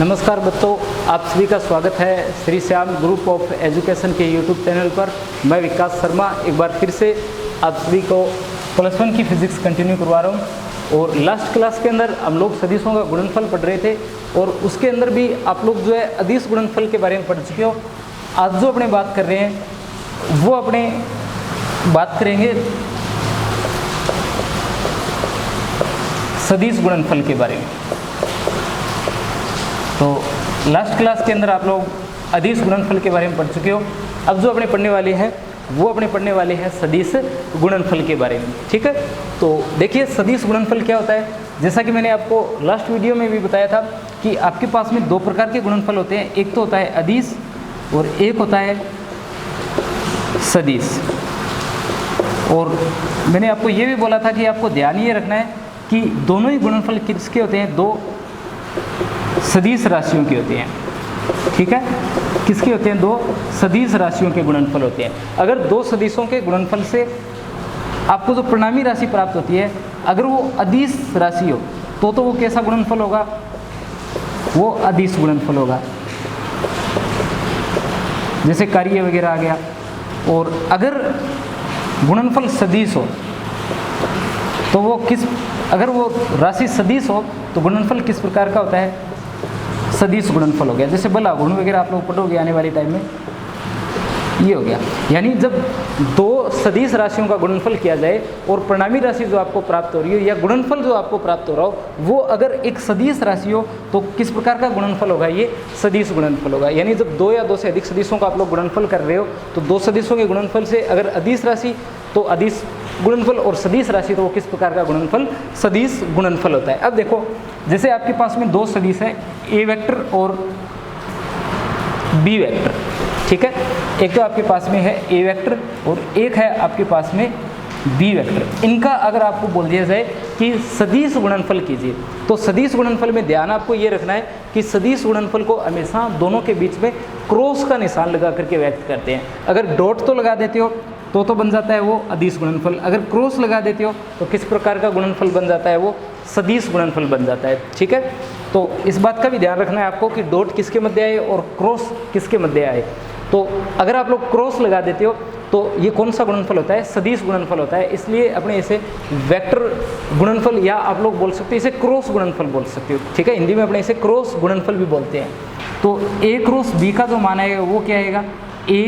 नमस्कार बच्चों, आप सभी का स्वागत है Shri Shyam group of education के यूट्यूब चैनल पर। मैं विकास शर्मा एक बार फिर से आप सभी को +1 की फिजिक्स कंटिन्यू करवा रहा हूँ। और लास्ट क्लास के अंदर हम लोग सदिशों का गुणनफल पढ़ रहे थे और उसके अंदर भी आप लोग जो है अदिश गुणनफल के बारे में पढ़ चुके हो। आज जो अपने बात कर रहे हैं वो अपने बात करेंगे सदिश गुणनफल के बारे में। तो लास्ट क्लास के अंदर आप लोग अदिश गुणनफल के बारे में पढ़ चुके हो। अब जो अपने पढ़ने वाले हैं वो अपने पढ़ने वाले हैं सदिश गुणनफल के बारे में। ठीक है, तो देखिए सदिश गुणनफल क्या होता है। जैसा कि मैंने आपको लास्ट वीडियो में भी बताया था कि आपके पास में दो प्रकार के गुणनफल होते हैं, एक तो होता है अदिश और एक होता है सदिश। और मैंने आपको ये भी बोला था कि आपको ध्यान ये रखना है कि दोनों ही गुणनफल किसके होते हैं, दो सदिश राशियों के होते हैं। ठीक है, किसके होते हैं, दो सदिश राशियों के गुणनफल होते हैं। अगर दो सदिशों के गुणनफल से आपको जो परिणामी राशि प्राप्त होती है अगर वो अदिश राशि हो तो वो कैसा गुणनफल होगा, वो अदिश गुणनफल होगा। जैसे कार्य वगैरह आ गया। और अगर गुणनफल सदिश हो तो वो अगर वो राशि सदिश हो तो गुणनफल किस प्रकार का होता है, सदिश गुणनफल हो गया। जैसे बला गुण वगैरह आप लोग पढ़ोगे आने वाले टाइम में, ये हो गया। यानी जब दो सदिश राशियों का गुणनफल किया जाए और परिणामी राशि जो आपको प्राप्त हो रही हो या गुणनफल जो आपको प्राप्त हो रहा हो वो अगर एक सदिश राशि हो तो किस प्रकार का गुणनफल होगा, ये सदिश गुणनफल होगा। यानी जब दो या दो से अधिक सदिशों का आप लोग गुणनफल कर रहे हो तो दो सदिशों के गुणनफल से अगर अदिश राशि तो अदिश गुणनफल और सदिश राशि तो वो किस प्रकार का गुणनफल, सदिश गुणनफल होता है। अब देखो जैसे आपके पास में दो सदिश है, ए वेक्टर और बी वेक्टर। ठीक है, एक तो आपके पास में है ए वेक्टर और एक है आपके पास में बी वेक्टर। इनका अगर आपको बोल दिया जाए कि सदिश गुणनफल कीजिए तो सदिश गुणनफल में ध्यान आपको ये रखना है कि सदिश गुणनफल को हमेशा दोनों के बीच में क्रॉस का निशान लगा करके व्यक्त करते हैं। अगर डॉट तो लगा देते हो तो बन जाता है वो अदिश गुणनफल, अगर क्रॉस लगा देते हो तो किस प्रकार का गुणनफल बन जाता है, वो सदिश गुणनफल बन जाता है। ठीक है, तो इस बात का भी ध्यान रखना है आपको कि डॉट किसके मध्य आए और क्रॉस किसके मध्य आए। तो अगर आप लोग क्रॉस लगा देते हो तो ये कौन सा गुणनफल होता है, सदिश गुणनफल होता है। इसलिए अपने इसे वेक्टर गुणनफल या आप लोग बोल सकते हो इसे क्रॉस गुणनफल बोल सकते हो। ठीक है, हिंदी में अपने इसे क्रॉस गुणनफल भी बोलते हैं। तो ए क्रॉस बी का जो मान आएगा वो क्या आएगा, ए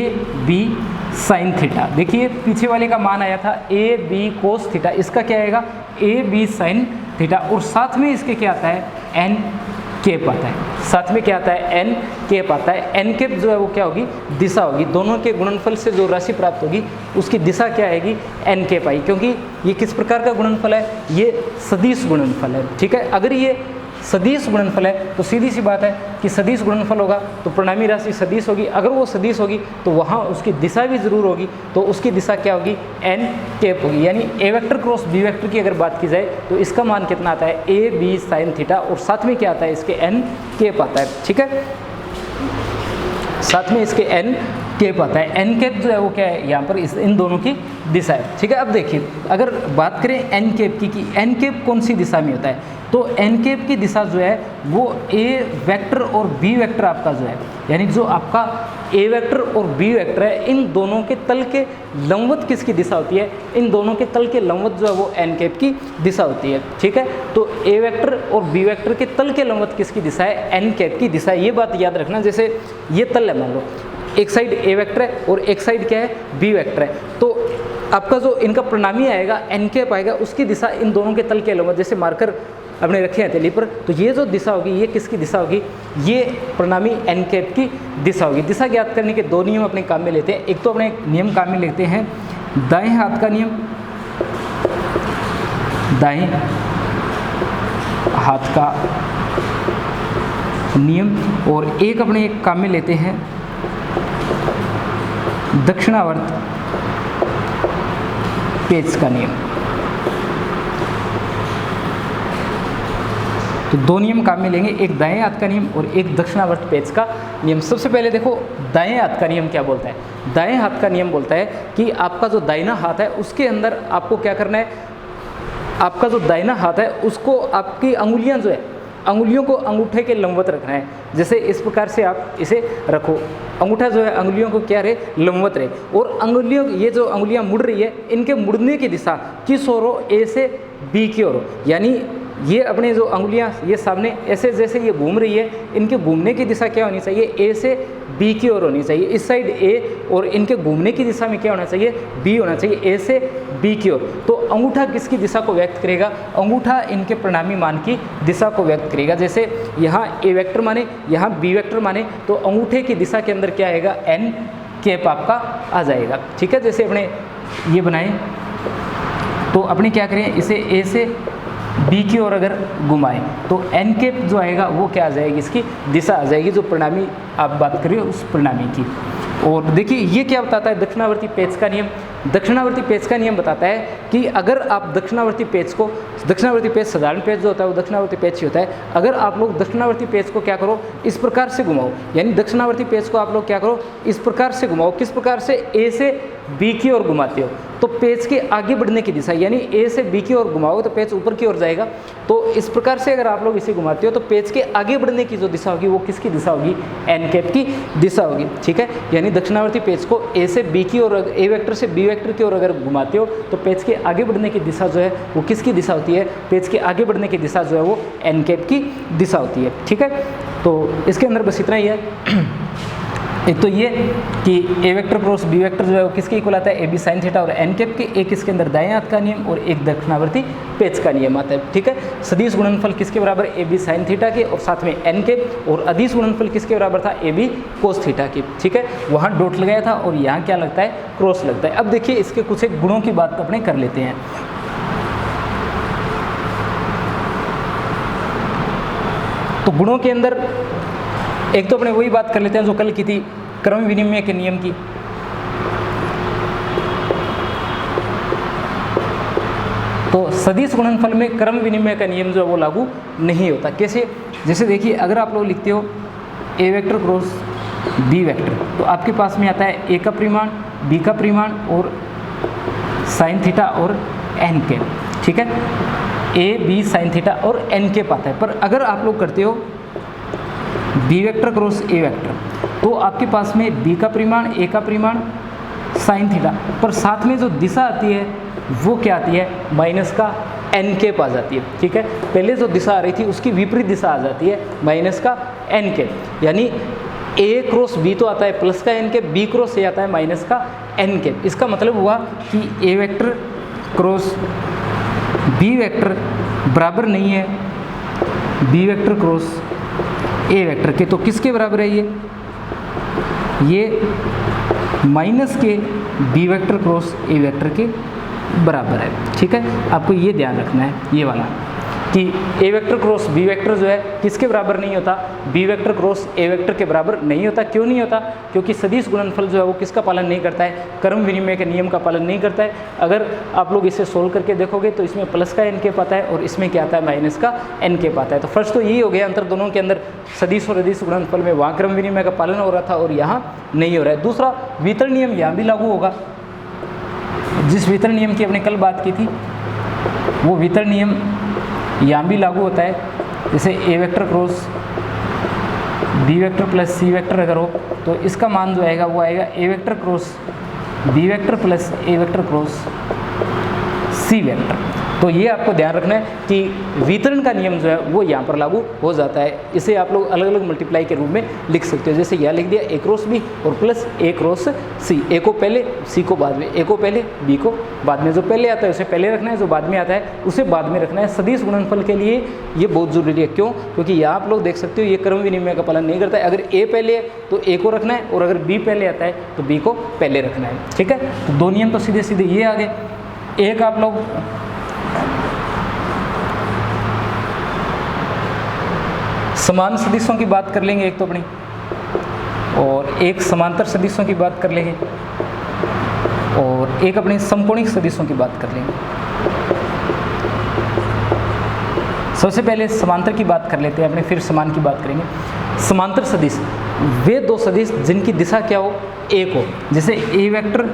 बी साइन थीटा। देखिए पीछे वाले का मान आया था ए बी कोस थीटा, इसका क्या आएगा, ए बी साइन थीटा। और साथ में इसके क्या आता है, एन केप आता है। साथ में क्या आता है, एन केप आता है। एन केप जो है वो क्या होगी, दिशा होगी। दोनों के गुणनफल से जो राशि प्राप्त होगी उसकी दिशा क्या आएगी, एन केप आई, क्योंकि ये किस प्रकार का गुणनफल है, ये सदिश गुणनफल है। ठीक है, अगर ये सदिश गुणनफल है तो सीधी सी बात है कि सदिश गुणनफल होगा तो परिणामी राशि सदिश होगी। अगर वो सदिश होगी तो वहाँ उसकी दिशा भी जरूर होगी, तो उसकी दिशा क्या होगी, एन केप होगी। यानी ए वेक्टर क्रॉस बी वेक्टर की अगर बात की जाए तो इसका मान कितना आता है, ए बी साइन थीटा, और साथ में क्या आता है, इसके एन केप आता है। ठीक है, साथ में इसके एन केप आता है। एन केप जो है वो क्या है, यहाँ पर इन दोनों की दिशा है। ठीक है, अब देखिए अगर बात करें एन केप की कि एन केप कौन सी दिशा में होता है, तो एन केप की दिशा जो है वो ए वेक्टर और बी वेक्टर आपका जो है, यानी जो आपका ए वेक्टर और बी वेक्टर है इन दोनों के तल के लंबवत किसकी दिशा होती है, इन दोनों के तल के लंबवत जो है वो एन केप की दिशा होती है। ठीक है, तो ए वेक्टर और बी वेक्टर के तल के लंबवत किसकी दिशा है, एन केप की दिशा। ये बात याद रखना। जैसे ये तल है, मान लो एक साइड ए वेक्टर है और एक साइड क्या है, बी वेक्टर है, तो आपका जो इनका परिणामी आएगा एन केप आएगा, उसकी दिशा इन दोनों के तल के लंबवत, जैसे मार्कर अपने रखे हैं तेली पर, तो ये जो दिशा होगी ये किसकी दिशा होगी, ये परिणामी एन कैप की दिशा होगी। दिशा ज्ञात करने के दो नियम अपने काम में लेते हैं। एक तो अपने नियम काम में लेते हैं दाएं हाथ का नियम, दाएं हाथ का नियम, और एक अपने काम में लेते हैं दक्षिणावर्त पेच का नियम। तो दो नियम काम में लेंगे, एक दाएं हाथ का नियम और एक दक्षिणावर्त पेच का नियम। सबसे पहले देखो दाएं हाथ का नियम क्या बोलता है। दाएं हाथ का नियम बोलता है कि आपका जो दाहिना हाथ है उसके अंदर आपको क्या करना है, आपका जो दाहिना हाथ है उसको आपकी अंगुलियां जो है अंगुलियों को अंगूठे के लंबवत रखना है। जैसे इस प्रकार से आप इसे रखो, अंगूठा जो है अंगुलियों को क्या रहे, लंबवत रहे, और अंगुलियों, ये जो अंगुलियां मुड़ रही है, इनके मुड़ने की दिशा किस ओर हो, ए से बी की ओर हो। यानी ये अपने जो अंगुलियां ये सामने ऐसे जैसे ये घूम रही है, इनके घूमने की दिशा क्या होनी चाहिए, ए से बी की ओर होनी चाहिए। इस साइड ए, और इनके घूमने की दिशा में क्या होना चाहिए, बी होना चाहिए, ए से बी की ओर। तो अंगूठा किसकी दिशा को व्यक्त करेगा, अंगूठा इनके परिणामी मान की दिशा को व्यक्त करेगा। जैसे यहाँ ए वेक्टर माने, यहाँ बी वेक्टर माने, तो अंगूठे की दिशा के अंदर क्या आएगा, एन कैप आपका आ जाएगा। ठीक है, जैसे अपने ये बनाएं तो अपने क्या करें, इसे ए से बी की ओर अगर घुमाएं तो एन कैप जो आएगा वो क्या आ जाएगी, इसकी दिशा आ जाएगी, जो परिणामी आप बात करिए उस परिणामी की। और देखिए ये क्या बताता है, दक्षिणावर्ती पेच का नियम। दक्षिणावर्ती पेच का नियम बताता है कि अगर आप दक्षिणावर्ती पेच को, दक्षिणावर्ती पेच साधारण पेच जो होता है वो दक्षिणावर्ती पेच ही होता है, अगर आप लोग दक्षिणावर्ती पेच को क्या करो, इस प्रकार से घुमाओ, यानी दक्षिणावर्ती पेच को आप लोग क्या करो, इस प्रकार से घुमाओ। किस प्रकार से, ए से बी की ओर घुमाते हो तो पेच के आगे बढ़ने की दिशा, यानी ए से बी की ओर घुमाओ तो पेच ऊपर की ओर जाएगा। तो इस प्रकार से अगर आप लोग इसे घुमाते हो तो पेच के आगे बढ़ने की जो दिशा होगी वो किसकी दिशा होगी, एन कैप की दिशा होगी। ठीक है, यानी दक्षिणावर्ती पेच को ए से बी की ओर, ए वेक्टर से बी वेक्टर की ओर अगर घुमाते हो तो पेच के आगे बढ़ने की दिशा जो है वो किसकी दिशा होती है, पेच के आगे बढ़ने की दिशा जो है वो एन कैप की दिशा होती है। ठीक है, तो इसके अंदर बस इतना ही है। एक तो ये कि A vector cross B vector जो है वो किसके इक्वल आता है, ए बी साइन थीटा और एन कैप के। एक इसके अंदर दाएं हाथ का नियम और एक दक्षिणावर्ती पेच का नियम आता है। ठीक है, सदिश गुणनफल किसके बराबर, ए बी साइन थीटा के और साथ में एन कैप, और अदिश गुणनफल किसके बराबर था, ए बी कोस थीटा के। ठीक है, वहाँ डॉट लगाया था और यहाँ क्या लगता है, क्रॉस लगता है। अब देखिए इसके कुछ एक गुणों की बात अपने कर लेते हैं। तो गुणों के अंदर एक तो अपने वही बात कर लेते हैं जो कल की थी, क्रम विनिमय के नियम की। तो सदिश गुणनफल में क्रम विनिमय का नियम जो है वो लागू नहीं होता। कैसे, जैसे देखिए अगर आप लोग लिखते हो ए वेक्टर क्रॉस बी वेक्टर, तो आपके पास में आता है ए का परिमाण, बी का परिमाण और साइन थीटा और एन कैप। ठीक है, ए बी साइन थीटा और एन कैप आता है। पर अगर आप लोग करते हो B vector cross A vector, तो आपके पास में बी का परिमाण, ए का परिमाण, साइन थीटा, पर साथ में जो दिशा आती है वो क्या आती है, माइनस का एन कैप आ जाती है। ठीक है, पहले जो दिशा आ रही थी उसकी विपरीत दिशा आ जाती है, माइनस का एन कैप। यानी ए क्रॉस बी तो आता है प्लस का n cap, B cross A आता है माइनस का एन कैप। इसका मतलब हुआ कि A vector cross B vector बराबर नहीं है B vector cross A vector के। तो किसके बराबर है ये माइनस के B vector cross A vector के बराबर है। ठीक है, आपको ये ध्यान रखना है ये वाला कि A vector cross B vector जो है किसके बराबर नहीं होता, B vector cross A vector के बराबर नहीं होता। क्यों नहीं होता, क्योंकि सदिश गुणनफल जो है वो किसका पालन नहीं करता है, क्रम विनिमय के नियम का पालन नहीं करता है। अगर आप लोग इसे सोल्व करके देखोगे तो इसमें प्लस का एन कैप आता है और इसमें क्या आता है, माइनस का एन कैप आता है। तो फर्स्ट तो यही हो गया अंतर दोनों के अंदर, सदिश और अदिश गुणनफल में वहाँ क्रम विनिमय का पालन हो रहा था और यहाँ नहीं हो रहा है। दूसरा वितरण नियम यहाँ भी लागू होगा। जिस वितरण नियम की हमने कल बात की थी वो वितरण नियम यहाँ भी लागू होता है। जैसे A vector cross B vector plus C vector अगर हो तो इसका मान जो आएगा वो आएगा A vector cross B vector plus A vector cross C vector. तो ये आपको ध्यान रखना है कि वितरण का नियम जो है वो यहाँ पर लागू हो जाता है। इसे आप लोग अलग अलग मल्टीप्लाई के रूप में लिख सकते हो। जैसे यहाँ लिख दिया ए क्रॉस बी और प्लस ए क्रॉस सी, ए को पहले सी को बाद में, ए को पहले बी को बाद में। जो पहले आता है उसे पहले रखना है, जो बाद में आता है उसे बाद में रखना है। सदिश गुणनफल के लिए ये बहुत जरूरी है। क्यों, क्योंकि यहाँ आप लोग देख सकते हो ये क्रम विनिमय का पालन नहीं करता है। अगर ए पहले है तो ए को रखना है और अगर बी पहले आता है तो बी को पहले रखना है। ठीक है, तो दो नियम तो सीधे सीधे ये आ गए। एक आप लोग समान सदिशों की बात कर लेंगे एक तो अपनी, और एक समांतर सदिशों की बात कर लेंगे और एक अपनी समकोणिक सदिशों की बात कर लेंगे। सबसे पहले समांतर की बात कर लेते हैं अपने, फिर समान की बात करेंगे। समांतर सदिश वे दो सदिश जिनकी दिशा क्या हो, एक हो। जैसे A vector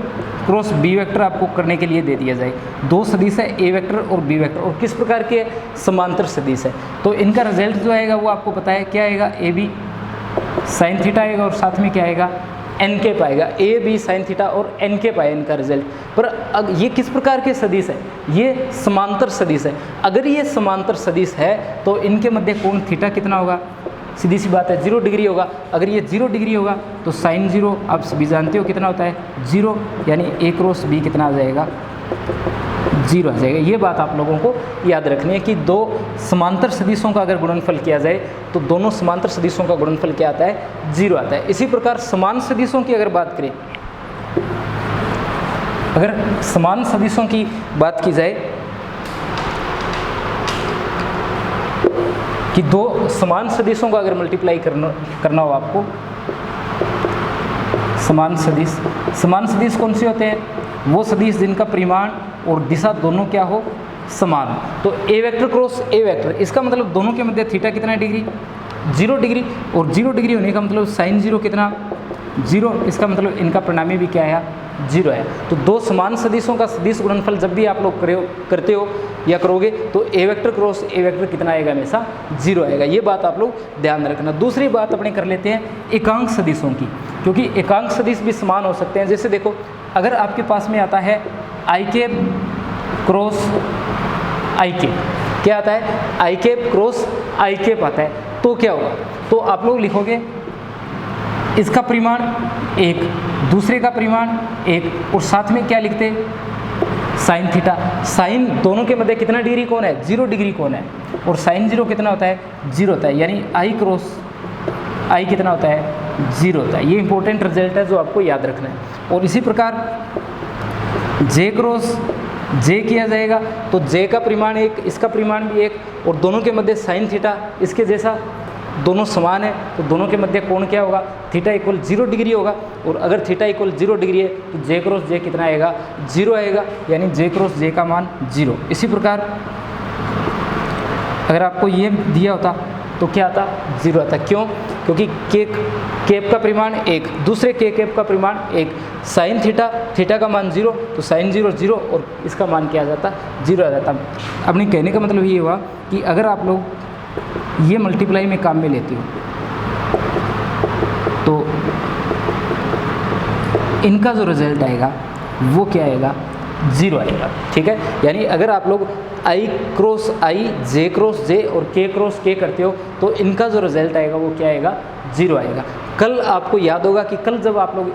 cross B vector आपको करने के लिए दे दिया जाए। दो सदिश है ए वेक्टर और बी वेक्टर, और किस प्रकार के समांतर सदिश है, तो इनका रिजल्ट जो आएगा वो आपको पता है क्या आएगा, ए बी साइन थीटा आएगा और साथ में क्या आएगा, एन कैप आएगा। ए बी साइन थीटा और एन कैप आएगा इनका रिजल्ट। पर अब ये किस प्रकार के सदिश है, ये समांतर सदिश है। अगर ये समांतर सदिश है तो इनके मध्य कोण थीटा कितना होगा, सीधी सी बात है 0 डिग्री होगा। अगर ये 0 डिग्री होगा तो साइन 0 आप सभी जानते हो कितना होता है 0, यानी ए क्रॉस बी कितना आ जाएगा, 0 आ जाएगा। ये बात आप लोगों को याद रखनी है कि दो समांतर सदिशों का अगर गुणनफल किया जाए तो दोनों समांतर सदिशों का गुणनफल क्या आता है, 0 आता है। इसी प्रकार समान सदिशों की अगर बात करें, अगर समान सदिशों की बात की जाए कि दो समान सदिशों का अगर मल्टीप्लाई करना हो आपको, समान सदिश कौन से होते हैं, वो सदिश जिनका परिमाण और दिशा दोनों क्या हो, समान। तो ए वेक्टर क्रॉस ए वेक्टर, इसका मतलब दोनों के मध्य थीटा कितना डिग्री, 0 डिग्री, और 0 डिग्री होने का मतलब साइन 0 कितना, 0, इसका मतलब इनका परिणामी भी क्या आया, 0 है। तो दो समान सदिशों का सदिश गुणनफल जब भी आप लोग करते हो या करोगे तो ए वेक्टर क्रॉस ए वेक्टर कितना आएगा, हमेशा 0 आएगा। ये बात आप लोग ध्यान रखना। दूसरी बात अपने कर लेते हैं एकांक सदिशों की, क्योंकि एकांक सदिश भी समान हो सकते हैं। जैसे देखो, अगर आपके पास में आता है आई कैप क्रॉस आई कैप, क्या आता है, आई कैप क्रॉस आई कैप आता है, तो क्या होगा, तो आप लोग लिखोगे इसका परिमाण 1, दूसरे का परिमाण 1, और साथ में क्या लिखते, साइन थीटा। साइन दोनों के मध्य कितना डिग्री कोण है, 0 डिग्री कोण है, और साइन 0 कितना होता है, 0 होता है, यानी आई क्रॉस आई कितना होता है, 0 होता है। ये इंपॉर्टेंट रिजल्ट है जो आपको याद रखना है। और इसी प्रकार जे क्रॉस जे किया जाएगा तो जे का परिमाण 1, इसका परिमाण भी 1, और दोनों के मध्य साइन थीटा इसके जैसा, दोनों समान है, तो दोनों के मध्य कोण क्या होगा, थीटा इक्वल 0 डिग्री होगा। और अगर थीटा इक्वल 0 डिग्री है तो जे क्रॉस जे कितना आएगा, 0 आएगा, यानी जे क्रॉस जे का मान 0। इसी प्रकार अगर आपको ये दिया होता तो क्या आता, 0 आता। क्यों, क्योंकि कैप का परिमाण 1, दूसरे कैप का परिमाण 1, साइन थीटा का मान 0, तो साइन 0 0, और इसका मान क्या आ जाता, 0 आ जाता। अपने कहने का मतलब ये हुआ कि अगर आप लोग ये मल्टीप्लाई में काम में लेते हो तो इनका जो रिजल्ट आएगा वो क्या आएगा, 0 आएगा। ठीक है, यानी अगर आप लोग आई क्रॉस आई, जे क्रॉस जे और के क्रॉस के करते हो तो इनका जो रिजल्ट आएगा वो क्या आएगा, 0 आएगा। कल आपको याद होगा कि कल जब आप लोग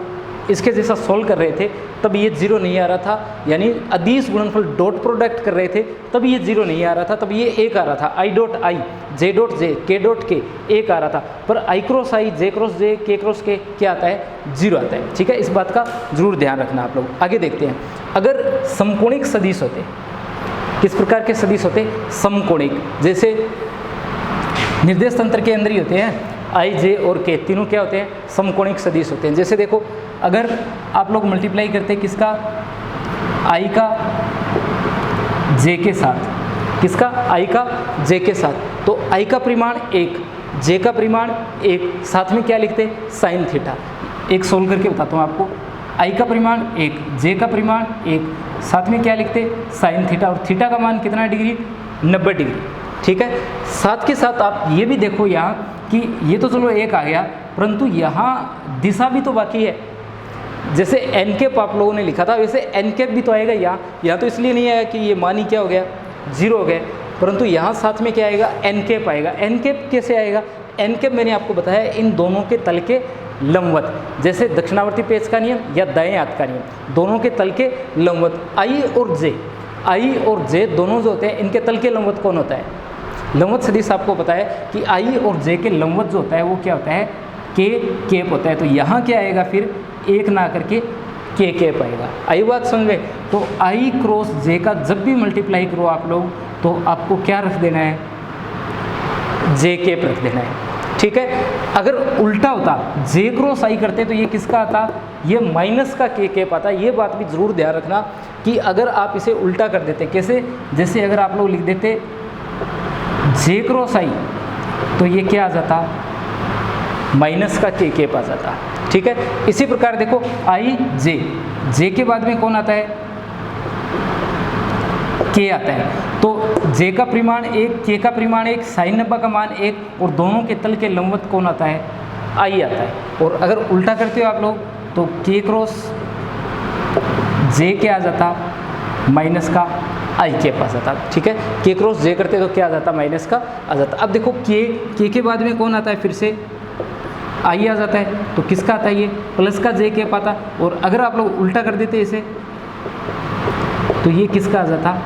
इसके जैसा सोल्व कर रहे थे तब ये 0 नहीं आ रहा था, यानी अदिश गुणनफल डॉट प्रोडक्ट कर रहे थे तब ये 0 नहीं आ रहा था, तब ये 1 आ रहा था। I dot I, J dot J, के डॉट के 1 आ रहा था, पर आई क्रॉस आई, जे क्रॉस जे, के क्रॉस के क्या आता है, 0 आता है। ठीक है, इस बात का जरूर ध्यान रखना आप लोग। आगे देखते हैं, अगर समकोणिक सदिश होते, किस प्रकार के सदिश होते, समकोणिक, जैसे निर्देश तंत्र के अंदर ही होते हैं, आई जे और के तीनों क्या होते हैं, समकोणिक सदिश होते हैं। जैसे देखो, अगर आप लोग मल्टीप्लाई करते हैं किसका, आई का जे के साथ, किसका, आई का जे के साथ, तो आई का परिमाण 1, जे का परिमाण 1, साथ में क्या लिखते, साइन थीटा। एक सोल्व करके बताता हूँ आपको, आई का परिमाण 1, जे का परिमाण 1, साथ में क्या लिखते, साइन थीटा, और थीटा का मान कितना डिग्री, 90 डिग्री। ठीक है, साथ के साथ आप ये भी देखो यहाँ कि ये तो चलो 1 आ गया, परंतु यहाँ दिशा भी तो बाकी है। जैसे एन कैप आप लोगों ने लिखा था, वैसे एन कैप भी तो आएगा यहाँ तो इसलिए नहीं आया कि ये मान ही क्या हो गया, 0 हो गया, परंतु यहाँ साथ में क्या आएगा, एन कैप आएगा। एन कैप कैसे आएगा, एन कैप मैंने आपको बताया इन दोनों के तल के लंबवत, जैसे दक्षिणावर्ती पेच का नियम या दाएं हाथ का नियम, दोनों के तल के लंबवत। आई और जे दोनों जो होते हैं इनके तल के लंबवत कौन होता है, लंबवत सदिश आपको पता है कि आई और जे के लंबवत जो होता है वो क्या होता है, के कैप होता है। तो यहाँ क्या आएगा फिर, 1 ना करके के कैप आएगा। आई बात समझ में। तो आई क्रॉस जे का जब भी मल्टीप्लाई करो आप लोग तो आपको क्या रख देना है, जे कैप रख देना है। ठीक है, अगर उल्टा होता, जे क्रॉस आई करते तो ये किसका आता, ये माइनस का के कैप आता। ये बात भी जरूर ध्यान रखना कि अगर आप इसे उल्टा कर देते, कैसे, जैसे अगर आप लोग लिख देते जे क्रॉस आई तो ये क्या आ जाता, माइनस का के कैप आ जाता। ठीक है, इसी प्रकार देखो आई जे, जे के बाद में कौन आता है, के आता है। तो जे का परिमाण 1, के का परिमाण 1, साइन 90 का मान 1 और दोनों के तल के लंबवत कौन आता है, आई आता है। और अगर उल्टा करते हो आप लोग तो के क्रॉस जे क्या आ जाता, माइनस का आई के पास आता। ठीक है, के क्रॉस जे करते तो क्या आ जाता, माइनस का आ जाता। अब देखो के के बाद में कौन आता है, फिर से आई आ जाता है। तो किसका आता है, ये प्लस का जे के पाता। और अगर आप लोग उल्टा कर देते इसे तो ये किसका आ जाता,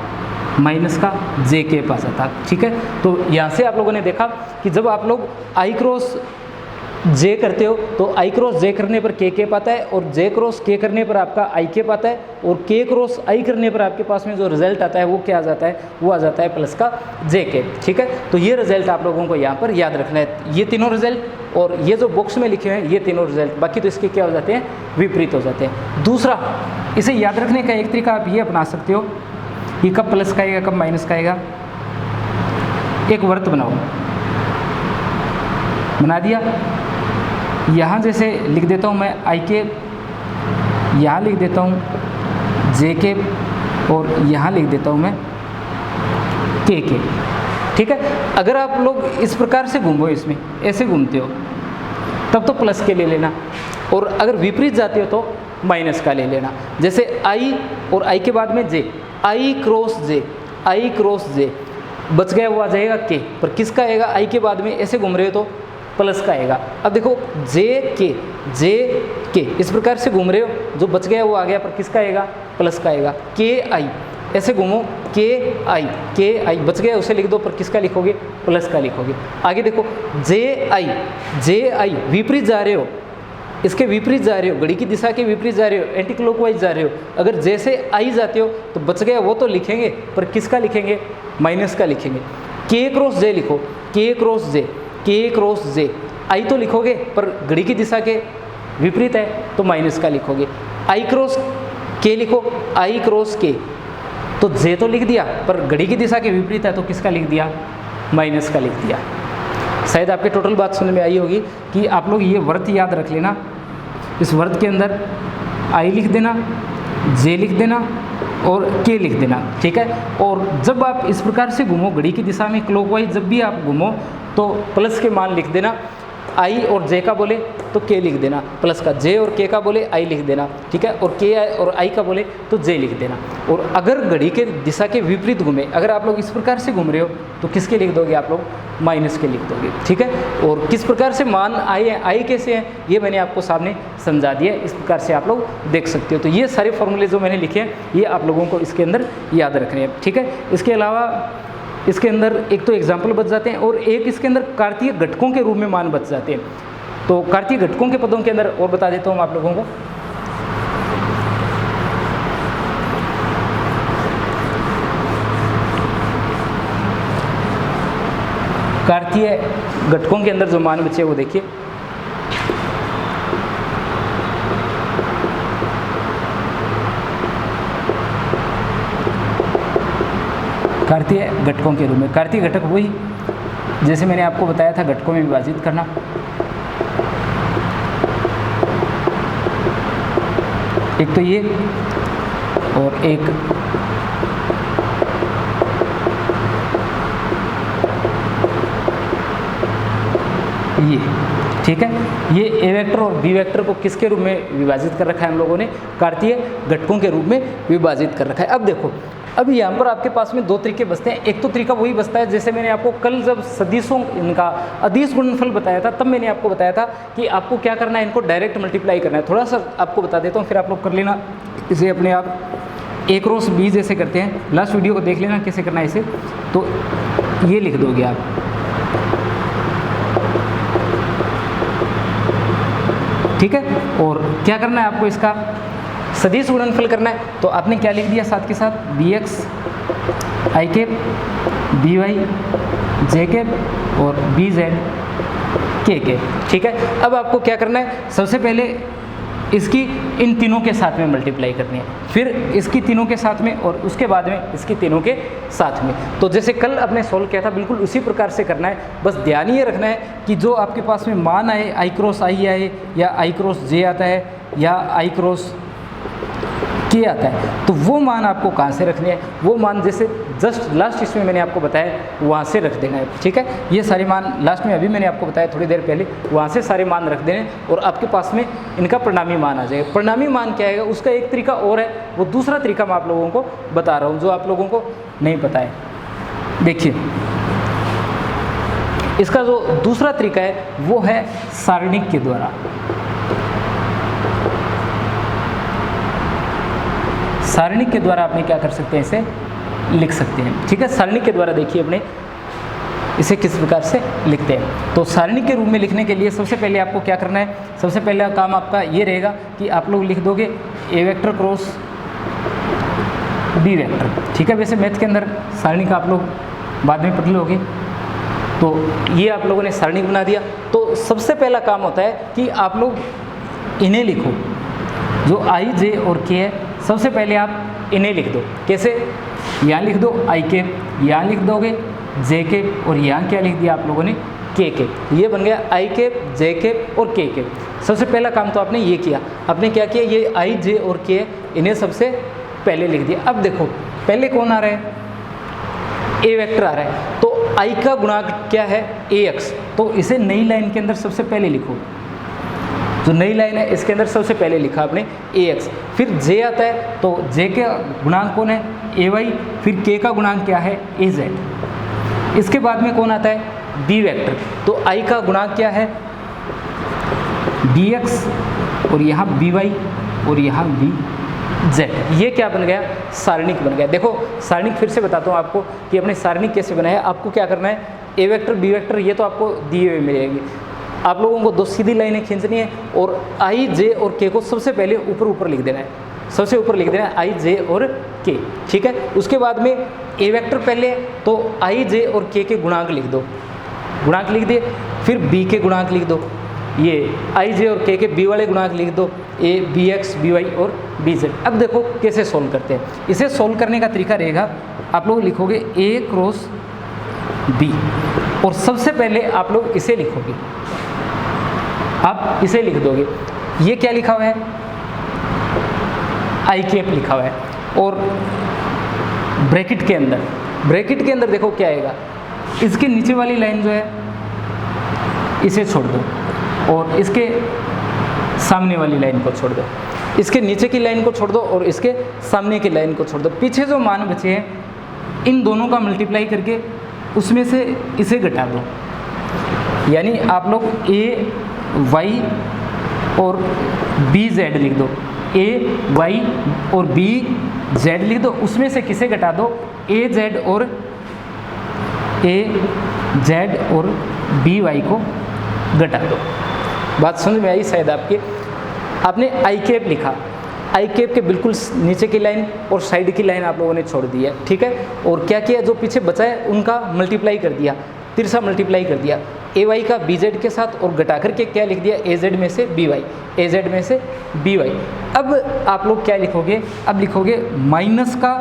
माइनस का जे के पास आता। ठीक है, तो यहाँ से आप लोगों ने देखा कि जब आप लोग आई क्रॉस जे करते हो तो आई क्रॉस जे करने पर के पाता है और जे क्रॉस के करने पर आपका आई के पाता है और के क्रॉस आई करने पर आपके पास में जो रिजल्ट आता है वो क्या आ जाता है, वो आ जाता है प्लस का जे के। ठीक है, तो ये रिजल्ट आप लोगों को यहाँ पर याद रखना है, ये तीनों रिजल्ट और ये जो बॉक्स में लिखे हैं ये तीनों रिजल्ट, बाकी तो इसके क्या हो जाते हैं, विपरीत हो जाते हैं। दूसरा, इसे याद रखने का एक तरीका आप ये अपना सकते हो कि कब प्लस का आएगा कब माइनस का आएगा। एक वर्त बनाओ, बना दिया, यहाँ जैसे लिख देता हूँ मैं आई के, यहाँ लिख देता हूँ जे के और यहाँ लिख देता हूँ मैं के। ठीक है, अगर आप लोग इस प्रकार से घूमो, इसमें ऐसे घूमते हो तब तो प्लस के ले लेना और अगर विपरीत जाते हो तो माइनस का ले लेना। जैसे आई और आई के बाद में जे, आई क्रॉस जे, आई क्रॉस जे बच गया वो आ जाएगा के, पर किसका आएगा, आई के बाद में ऐसे घूम रहे हो तो प्लस का आएगा। अब देखो जे के इस प्रकार से घूम रहे हो, जो बच गया वो आ गया, पर किसका आएगा, प्लस का आएगा। के आई ऐसे घूमो, के आई बच गया उसे लिख दो, पर किसका लिखोगे, प्लस का लिखोगे। आगे देखो जे आई विपरीत जा रहे हो, इसके विपरीत जा रहे हो, घड़ी की दिशा के विपरीत जा रहे हो, एंटी क्लॉकवाइज जा रहे हो, अगर जैसे आई जाते हो तो बच गया वो तो लिखेंगे, पर किसका लिखेंगे, माइनस का लिखेंगे। के क्रॉस जे लिखो, के क्रॉस जे आई तो लिखोगे पर घड़ी की दिशा के विपरीत है तो माइनस का लिखोगे। आई क्रॉस के लिखो, आई क्रॉस के तो जे तो लिख दिया पर घड़ी की दिशा के विपरीत है तो किसका लिख दिया, माइनस का लिख दिया। शायद आपके टोटल बात सुनने में आई होगी कि आप लोग ये वर्त याद रख लेना, इस वर्त के अंदर आई लिख देना, जे लिख देना और के लिख देना। ठीक है, और जब आप इस प्रकार से घूमो घड़ी की दिशा में क्लॉकवाइज, जब भी आप घूमो तो प्लस के मान लिख देना, आई और जे का बोले तो के लिख देना, प्लस का जे और के का बोले आई लिख देना। ठीक है, और के और आई का बोले तो जे लिख देना। और अगर घड़ी के दिशा के विपरीत घूमे, अगर आप लोग इस प्रकार से घूम रहे हो तो किसके लिख दोगे, आप लोग माइनस के लिख दोगे। ठीक है, और किस प्रकार से मान आई कैसे हैं ये मैंने आपको सामने समझा दिया, इस प्रकार से आप लोग देख सकते हो। तो ये सारे फॉर्मूले जो मैंने लिखे हैं ये आप लोगों को इसके अंदर याद रखने हैं। ठीक है, इसके अलावा इसके अंदर एक तो एग्जाम्पल बच जाते हैं और एक इसके अंदर कार्तीय घटकों के रूप में मान बच जाते हैं। तो कार्तीय घटकों के पदों के अंदर और बता देता हूँ आप लोगों को। कार्तीय घटकों के अंदर जो मान बचे वो देखिए, कार्तीय घटकों के रूप में। कार्तीय घटक वही जैसे मैंने आपको बताया था घटकों में विभाजित करना। एक तो ये और एक ये। ठीक है, ये ए वेक्टर और बी वेक्टर को किसके रूप में विभाजित कर रखा है हम लोगों ने, कार्तीय घटकों के रूप में विभाजित कर रखा है। अब देखो, अब यहाँ पर आपके पास में दो तरीके बचते हैं। एक तो तरीका वही बचता है जैसे मैंने आपको कल जब सदिशों इनका अदिश गुणनफल बताया था तब मैंने आपको बताया था कि आपको क्या करना है, इनको डायरेक्ट मल्टीप्लाई करना है। थोड़ा सा आपको बता देता हूँ फिर आप लोग कर लेना इसे अपने आप। ए क्रॉस बी जैसे करते हैं, लास्ट वीडियो को देख लेना कैसे करना है इसे। तो ये लिख दोगे आप, ठीक है। और क्या करना है आपको, इसका सदिश गुणनफल करना है। तो आपने क्या लिख दिया साथ के साथ, बी एक्स आई कैप बी वाई जे कैप और बी जेड के कैप। ठीक है, अब आपको क्या करना है, सबसे पहले इसकी इन तीनों के साथ में मल्टीप्लाई करनी है, फिर इसकी तीनों के साथ में और उसके बाद में इसकी तीनों के साथ में। तो जैसे कल आपने सॉल्व किया था बिल्कुल उसी प्रकार से करना है। बस ध्यान ये रखना है कि जो आपके पास में मान आए, आई क्रॉस आई आए या आई क्रॉस जे आता है या आई क्रॉस के आता है, तो वो मान आपको कहाँ से रखने हैं, वो मान जैसे जस्ट लास्ट इसमें मैंने आपको बताया वहाँ से रख देना है, ठीक है। ये सारे मान लास्ट में अभी मैंने आपको बताया थोड़ी देर पहले, वहाँ से सारे मान रख देने और आपके पास में इनका परिणामी मान आ जाएगा। परिणामी मान क्या आएगा, उसका एक तरीका और है, वो दूसरा तरीका मैं आप लोगों को बता रहा हूँ जो आप लोगों को नहीं पता है। देखिए इसका जो दूसरा तरीका है वो है सारणिक के द्वारा। सारणिक के द्वारा आपने क्या कर सकते हैं, इसे लिख सकते हैं, ठीक है। सारणिक के द्वारा देखिए अपने इसे किस प्रकार से लिखते हैं। तो सारणिक के रूप में लिखने के लिए सबसे पहले आपको क्या करना है, सबसे पहला काम आपका ये रहेगा कि आप लोग लिख दोगे ए वेक्टर क्रॉस बी वेक्टर, ठीक है। वैसे मैथ के अंदर सारणिक आप लोग बाद में पढ़ लोगे, तो ये आप लोगों ने सारणिक बना दिया। तो सबसे पहला काम होता है कि आप लोग इन्हें लिखो, जो आई जे और के है, सबसे पहले आप इन्हें लिख दो। कैसे, यहाँ लिख दो आई के, यहाँ लिख दोगे जे के, और यहाँ क्या लिख दिया आप लोगों ने, के के। ये बन गया आई के, जे के और के के। सबसे पहला काम तो आपने ये किया। आपने क्या किया, ये आई जे और के इन्हें सबसे पहले लिख दिया। अब देखो पहले कौन आ रहा है, ए वेक्टर आ रहा है, तो आई का गुणांक क्या है, ए एक्स, तो इसे नई लाइन के अंदर सबसे पहले लिखो। जो नई लाइन है इसके अंदर सबसे पहले लिखा आपने ए एक्स। फिर जे आता है, तो जे के गुणांक कौन है, ए वाई। फिर के का गुणांक क्या है, ए जेड। इसके बाद में कौन आता है, बी वेक्टर, तो आई का गुणांक क्या है, बी एक्स, और यहाँ बी वाई और यहाँ बी जेड। ये क्या बन गया, सारणिक बन गया। देखो सारणिक फिर से बताता हूँ आपको कि अपने सारणिक कैसे बनाया। आपको क्या करना है, ए वेक्टर बी वेक्टर ये तो आपको दिए हुए मिलेंगे, आप लोगों को दो सीधी लाइनें खींचनी है और आई जे और के को सबसे पहले ऊपर ऊपर लिख देना है, सबसे ऊपर लिख देना है आई जे और के, ठीक है। उसके बाद में ए वेक्टर पहले, तो आई जे और के गुणांक लिख दो, गुणांक लिख दिए। फिर बी के गुणांक लिख दो, ये आई जे और के बी वाले गुणांक लिख दो, A B X B Y और बी जेड। अब देखो कैसे सोल्व करते हैं। इसे सोल्व करने का तरीका रहेगा, आप लोग लिखोगे ए क्रॉस बी, और सबसे पहले आप लोग इसे लिखोगे, आप इसे लिख दोगे। ये क्या लिखा हुआ है, आई कैप लिखा हुआ है, और ब्रैकेट के अंदर देखो क्या आएगा, इसके नीचे वाली लाइन जो है इसे छोड़ दो और इसके सामने वाली लाइन को छोड़ दो, इसके नीचे की लाइन को छोड़ दो और इसके सामने की लाइन को छोड़ दो। पीछे जो मान बचे हैं इन दोनों का मल्टीप्लाई करके उसमें से इसे घटा दो, यानी आप लोग ए वाई और बी जेड लिख दो, ए वाई और बी जेड लिख दो, उसमें से किसे घटा दो, ए जेड और बी वाई को घटा दो। बात समझ में आई शायद आपके। आपने आई कैप लिखा, आई कैप के बिल्कुल नीचे की लाइन और साइड की लाइन आप लोगों ने छोड़ दी है, ठीक है। और क्या किया, जो पीछे बचा है उनका मल्टीप्लाई कर दिया, तिरछा मल्टीप्लाई कर दिया, ए वाई का बी जेड के साथ, और घटा करके क्या लिख दिया, ए जेड में से बी वाई, ए जेड में से बी वाई। अब आप लोग क्या लिखोगे, अब लिखोगे माइनस का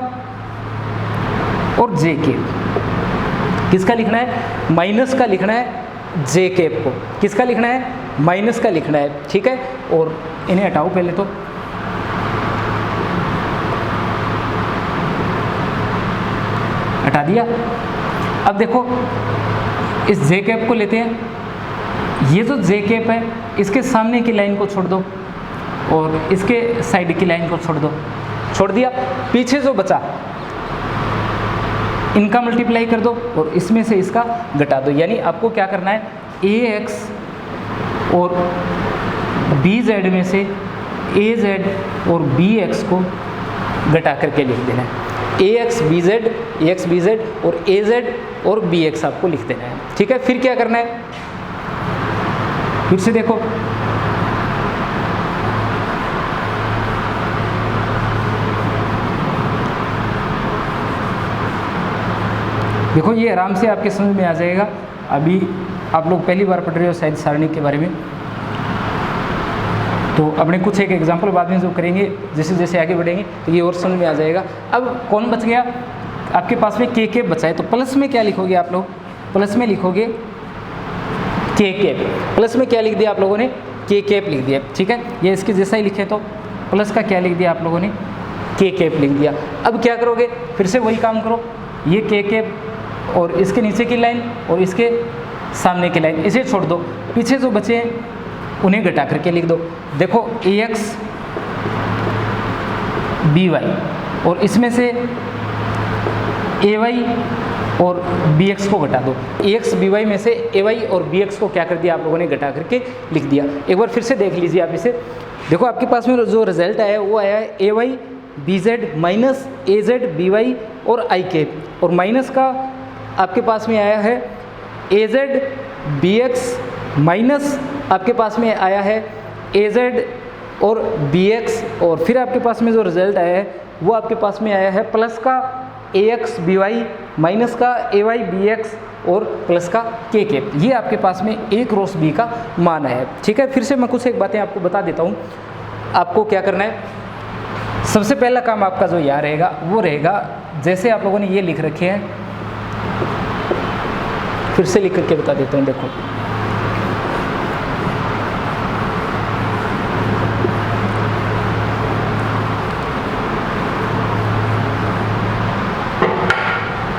और जे कैप। किसका लिखना है, माइनस का लिखना है जे कैप को, किसका लिखना है, माइनस का लिखना है, ठीक है। और इन्हें हटाओ पहले तो, हटा दिया। अब देखो इस जे कैप को लेते हैं, ये जो जे कैप है इसके सामने की लाइन को छोड़ दो और इसके साइड की लाइन को छोड़ दो, छोड़ दिया। पीछे जो बचा इनका मल्टीप्लाई कर दो और इसमें से इसका घटा दो, यानी आपको क्या करना है, ए एक्स और बी जेड में से ए जेड और बी एक्स को घटा करके लिख देना है। ए एक्स बी जेड और ए जेड और बी एक्स आपको लिख देना है, ठीक है। फिर क्या करना है, फिर से देखो, देखो ये आराम से आपके समझ में आ जाएगा। अभी आप लोग पहली बार पढ़ रहे हो शायद सारणी के बारे में, तो अपने कुछ एक एग्जाम्पल बाद में जो करेंगे, जैसे जैसे आगे बढ़ेंगे तो ये और समझ में आ जाएगा। अब कौन बच गया, आपके पास में के बचा है, तो प्लस में क्या लिखोगे आप लोग, प्लस में लिखोगे के कैप। प्लस में क्या लिख दिया आप लोगों ने, के कैप लिख दिया, ठीक है। ये इसके जैसा ही लिखे, तो प्लस का क्या लिख दिया आप लोगों ने, के कैप लिख दिया। अब क्या करोगे, फिर से वही काम करो, ये के कैप और इसके नीचे की लाइन और इसके सामने की लाइन इसे छोड़ दो, पीछे जो बचे हैं उन्हें घटा करके लिख दो। देखो ax by और इसमें से ay और bx को घटा दो। ax by में से ay और bx को क्या कर दिया आप लोगों ने, घटा करके लिख दिया। एक बार फिर से देख लीजिए आप इसे। देखो आपके पास में जो रिजल्ट आया वो आया है ay bz minus az by और i कैप, और माइनस का आपके पास में आया है az bx माइनस आपके पास में आया है az और bx, और फिर आपके पास में जो रिजल्ट आया है वो आपके पास में आया है प्लस का ax by माइनस का ay bx और प्लस का k कैप। ये आपके पास में a क्रॉस b का मान है। ठीक है, फिर से मैं कुछ एक बातें आपको बता देता हूँ। आपको क्या करना है, सबसे पहला काम आपका जो यहाँ रहेगा वो रहेगा, जैसे आप लोगों ने ये लिख रखे हैं, फिर से लिख करके बता देता हूँ। देखो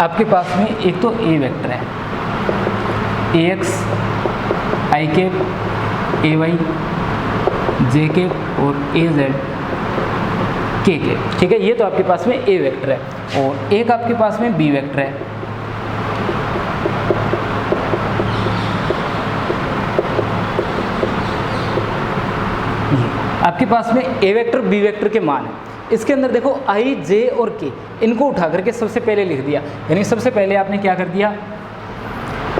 आपके पास में एक तो ए वेक्टर है, ax i cap ay j cap और az k कैप। ठीक है, ये तो आपके पास में ए वेक्टर है, और एक आपके पास में बी वेक्टर है। आपके पास में ए वेक्टर बी वेक्टर के मान है। इसके अंदर देखो आई जे और के, इनको उठा करके सबसे पहले लिख दिया, यानी सबसे पहले आपने क्या कर दिया,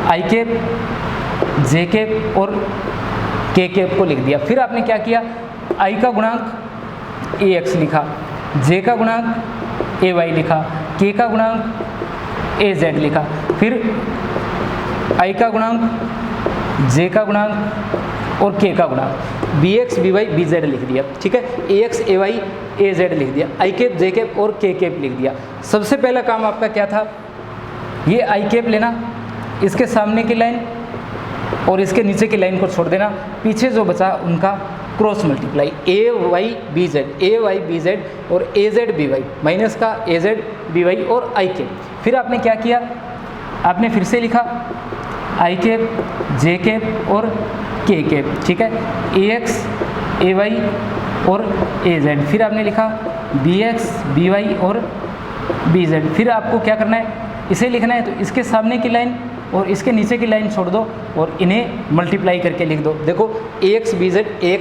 आई कैप जे कैप और के कैप को लिख दिया। फिर आपने क्या किया, आई का गुणांक ए एक्स लिखा, जे का गुणांक ए वाई लिखा, के का गुणांक ए जेड लिखा, फिर आई का गुणांक, जे का गुणांक और के का गुणांक, B X B Y B Z लिख दिया। ठीक है, A X A Y A Z लिख दिया, आई कैप जे कैप और के कैप लिख दिया। सबसे पहला काम आपका क्या था, ये आई कैप लेना, इसके सामने की लाइन और इसके नीचे की लाइन को छोड़ देना, पीछे जो बचा उनका क्रॉस मल्टीप्लाई, ए वाई बी जेड और ए जेड बी वाई माइनस का ए जेड बी वाई और आई कैप। फिर आपने क्या किया, आपने फिर से लिखा आई कैप जे कैप और के कैप। ठीक है, ए एक्स ए वाई और ए जेड, फिर आपने लिखा बी एक्स बी वाई और बी जेड। फिर आपको क्या करना है, इसे लिखना है, तो इसके सामने की लाइन और इसके नीचे की लाइन छोड़ दो और इन्हें मल्टीप्लाई करके लिख दो। देखो ए एक्स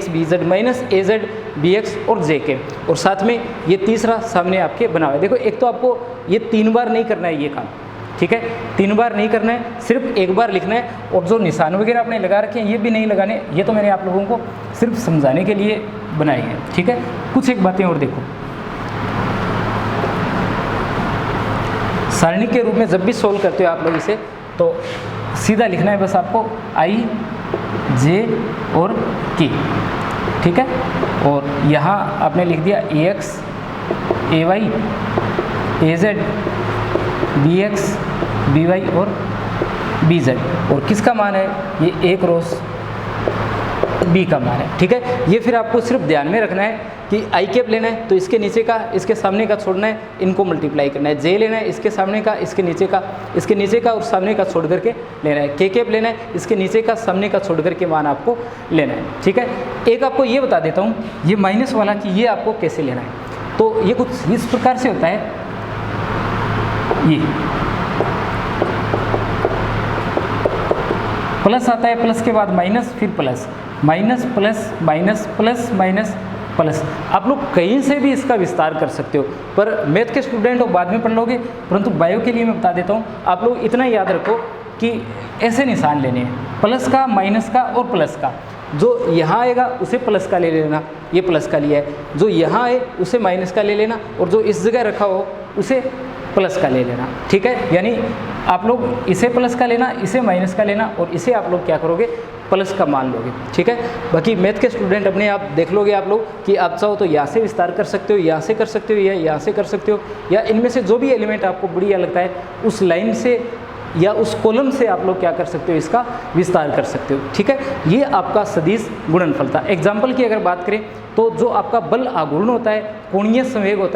बी जेड माइनस ए जेड बी एक्स और जे के, और साथ में ये तीसरा सामने आपके बना हुआ है। देखो एक तो आपको ये 3 बार नहीं करना है ये काम, ठीक है, 3 बार नहीं करना है, सिर्फ एक बार लिखना है। और जो निशान वगैरह आपने लगा रखे हैं ये भी नहीं लगाने, ये तो मैंने आप लोगों को सिर्फ समझाने के लिए बनाए हैं। ठीक है, कुछ एक बातें और देखो, सारणी के रूप में जब भी सोल्व करते हो आप लोग इसे, तो सीधा लिखना है बस आपको आई जे और के। ठीक है, और यहाँ आपने लिख दिया A X A Y A Z B X B Y और बी जेड, और किसका मान है, ये ए क्रॉस बी का मान है। ठीक है, ये फिर आपको सिर्फ ध्यान में रखना है कि आई कैप लेना है तो इसके नीचे का इसके सामने का छोड़ना है, इनको मल्टीप्लाई करना है। जे लेना है इसके सामने का इसके नीचे का और सामने का छोड़ करके लेना है। के कैप लेना है इसके नीचे का सामने का छोड़ करके मान आपको लेना है। ठीक है, एक आपको ये बता देता हूँ, ये माइनस वाला कि ये आपको कैसे लेना है। तो ये कुछ इस प्रकार से होता है, ये प्लस आता है, प्लस के बाद माइनस, फिर plus, minus plus minus plus minus plus. आप लोग कहीं से भी इसका विस्तार कर सकते हो, पर मैथ के स्टूडेंट हो बाद में पढ़ लोगे, परंतु बायो के लिए मैं बता देता हूँ। आप लोग इतना याद रखो कि ऐसे निशान लेने हैं, प्लस का माइनस का और प्लस का। जो यहाँ आएगा उसे प्लस का ले लेना, ये प्लस का लिया है, जो यहाँ आए उसे माइनस का ले लेना, और जो इस जगह रखा हो उसे प्लस का ले लेना। ठीक है, यानी आप लोग इसे प्लस का लेना, इसे माइनस का लेना, और इसे आप लोग क्या करोगे, प्लस का मान लोगे। ठीक है, बाकी मैथ के स्टूडेंट अपने आप देख लोगे आप लोग कि आप चाहो तो यहाँ से विस्तार कर सकते हो, यहाँ से कर सकते हो, या यहाँ से कर सकते हो, या इनमें से जो भी एलिमेंट आपको बढ़िया लगता है उस लाइन से या उस कॉलम से आप लोग क्या कर सकते हो, इसका विस्तार कर सकते हो। ठीक है, ये आपका सदिश गुणनफल था। एग्जाम्पल की अगर बात करें तो जो आपका बल आघूर्ण होता है, कोणीय संवेग होता है,